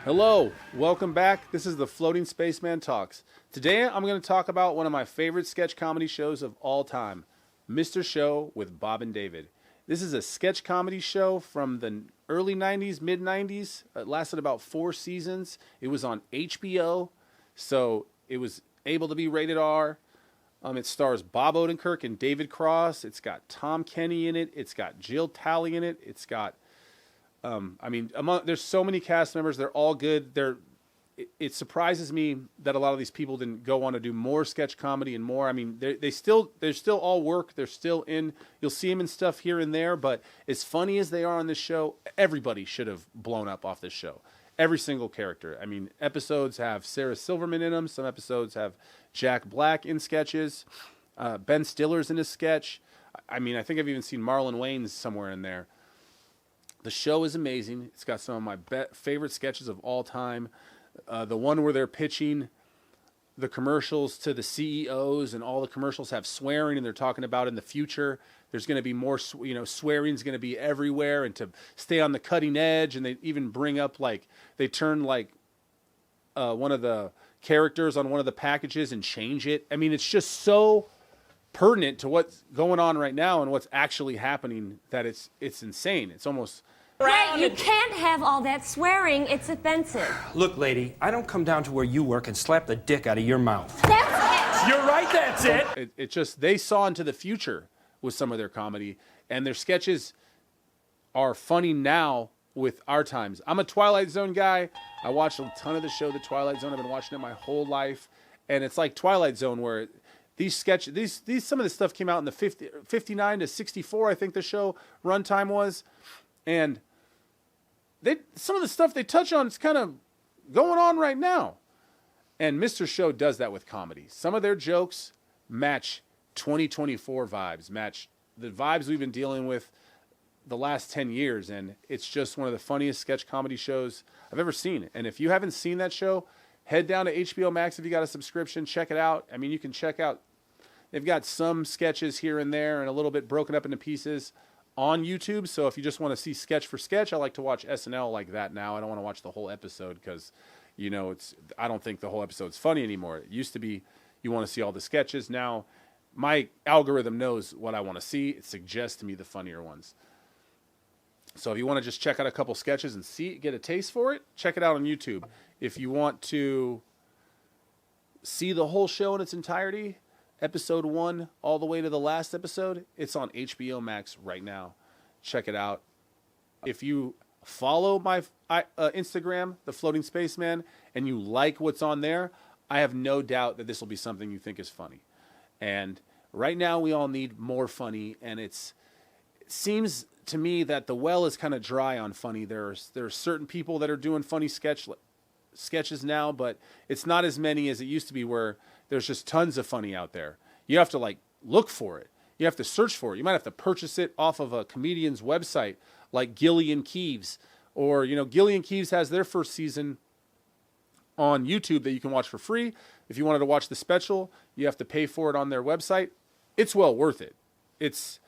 Hello, welcome back. This is the Floating Spaceman Talks. Today I'm going to talk about one of my favorite sketch comedy shows of all time, Mr. Show with Bob and David. This is a sketch comedy show from the early 90s, mid 90s. It lasted about 4 seasons. It was on HBO, so it was able to be rated R. It stars Bob Odenkirk and David Cross. It's got Tom Kenny in it. It's got Jill Talley in it. It's got there's so many cast members. They're all good. It surprises me that a lot of these people didn't go on to do more sketch comedy and more. I mean, they're still all work. They're still in. You'll see them in stuff here and there. But as funny as they are on this show, everybody should have blown up off this show. Every single character. I mean, episodes have Sarah Silverman in them. Some episodes have Jack Black in sketches. Ben Stiller's in a sketch. I mean, I think I've even seen Marlon Wayans somewhere in there. The show is amazing. It's got some of my favorite sketches of all time. The one where they're pitching the commercials to the CEOs, and all the commercials have swearing, and they're talking about in the future there's going to be more, swearing is going to be everywhere, and to stay on the cutting edge. And they even bring up, like, they turn like one of the characters on one of the packages and change it. I mean, it's just so pertinent to what's going on right now and what's actually happening that it's insane. It's almost... Right, you can't have all that swearing. It's offensive. Look, lady, I don't come down to where you work and slap the dick out of your mouth. That's it. You're right, that's it. It just, they saw into the future with some of their comedy, and their sketches are funny now with our times. I'm a Twilight Zone guy. I watched a ton of the show, The Twilight Zone. I've been watching it my whole life, and it's like Twilight Zone, where these sketches, some of this stuff came out in the 59 to 64, I think the show runtime was, and some of the stuff they touch on is kind of going on right now. And Mr. Show does that with comedy. Some of their jokes match 2024 vibes, match the vibes we've been dealing with the last 10 years. And it's just one of the funniest sketch comedy shows I've ever seen. And if you haven't seen that show, head down to HBO Max if you got a subscription. Check it out. I mean, you can check out, they've got some sketches here and there and a little bit broken up into pieces on YouTube. So if you just want to see sketch for sketch, I like to watch SNL like that now. I don't want to watch the whole episode because, I don't think the whole episode's funny anymore. It used to be you want to see all the sketches. Now my algorithm knows what I want to see. It suggests to me the funnier ones. So if you want to just check out a couple sketches and get a taste for it, check it out on YouTube. If you want to see the whole show in its entirety, episode 1 all the way to the last episode, it's on HBO Max right now. Check it out. If you follow my Instagram, The Floating Spaceman, and you like what's on there, I have no doubt that this will be something you think is funny. And right now we all need more funny, and it seems to me that the well is kind of dry on funny. There are certain people that are doing funny sketches now, but it's not as many as it used to be, where there's just tons of funny out there. You have to look for it. You have to search for it. You might have to purchase it off of a comedian's website like Gillian Keeves. Or, Gillian Keeves has their first season on YouTube that you can watch for free. If you wanted to watch the special, you have to pay for it on their website. It's well worth it. It's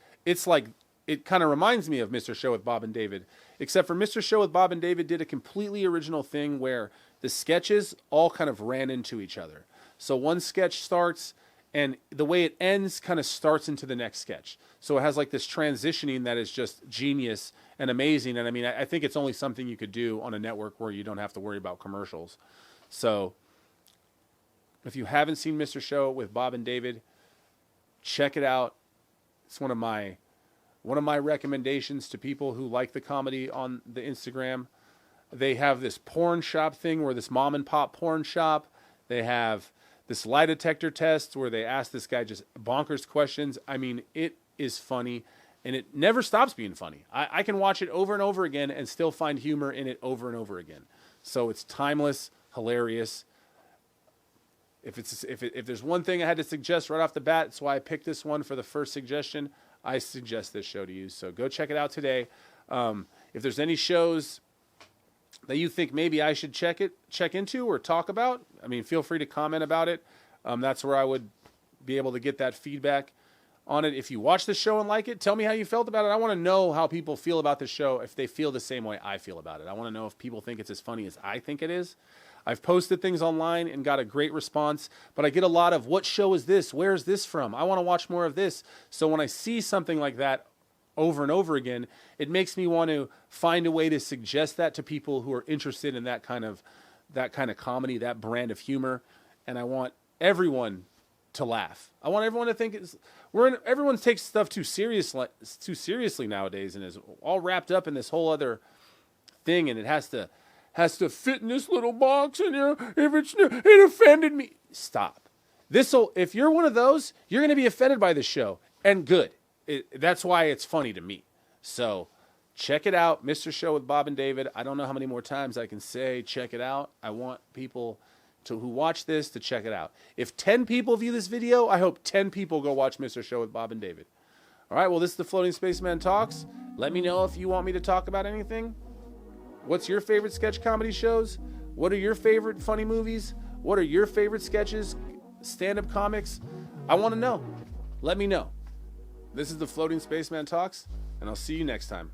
like, it kind of reminds me of Mr. Show with Bob and David, except for Mr. Show with Bob and David did a completely original thing where the sketches all kind of ran into each other. So one sketch starts, and the way it ends kind of starts into the next sketch. So it has like this transitioning that is just genius and amazing. And I mean, I think it's only something you could do on a network where you don't have to worry about commercials. So if you haven't seen Mr. Show with Bob and David, check it out. It's one of my recommendations to people who like the comedy on the Instagram. They have this porn shop thing, where this mom and pop porn shop, they have this lie detector test where they ask this guy just bonkers questions. I mean, it is funny, and it never stops being funny. I can watch it over and over again and still find humor in it over and over again. So it's timeless, hilarious. If there's one thing I had to suggest right off the bat, that's why I picked this one for the first suggestion. I suggest this show to you. So go check it out today. If there's any shows that you think maybe I should check into or talk about, I mean, feel free to comment about it. That's where I would be able to get that feedback. on it. If you watch the show and like it, tell me how you felt about it. I want to know how people feel about the show, if they feel the same way I feel about it. I want to know if people think it's as funny as I think it is. I've posted things online and got a great response, but I get a lot of, what show is this? Where is this from? I want to watch more of this. So when I see something like that over and over again, it makes me want to find a way to suggest that to people who are interested in that kind of comedy, that brand of humor. And I want everyone to laugh. I want everyone to think everyone takes stuff too seriously nowadays, and is all wrapped up in this whole other thing, and it has to fit in this little box, and it offended me. Stop. If you're one of those, you're going to be offended by this show, and good. That's why it's funny to me. So check it out, Mr. Show with Bob and David. I don't know how many more times I can say check it out. I want people who watch this to check it out. If 10 people view this video, I hope 10 people go watch Mr. Show with Bob and David. All right, well, this is the Floating Spaceman Talks. Let me know if you want me to talk about anything. What's your favorite sketch comedy shows? What are your favorite funny movies? What are your favorite sketches, stand-up comics? I want to know. Let me know. This is the Floating Spaceman Talks, and I'll see you next time.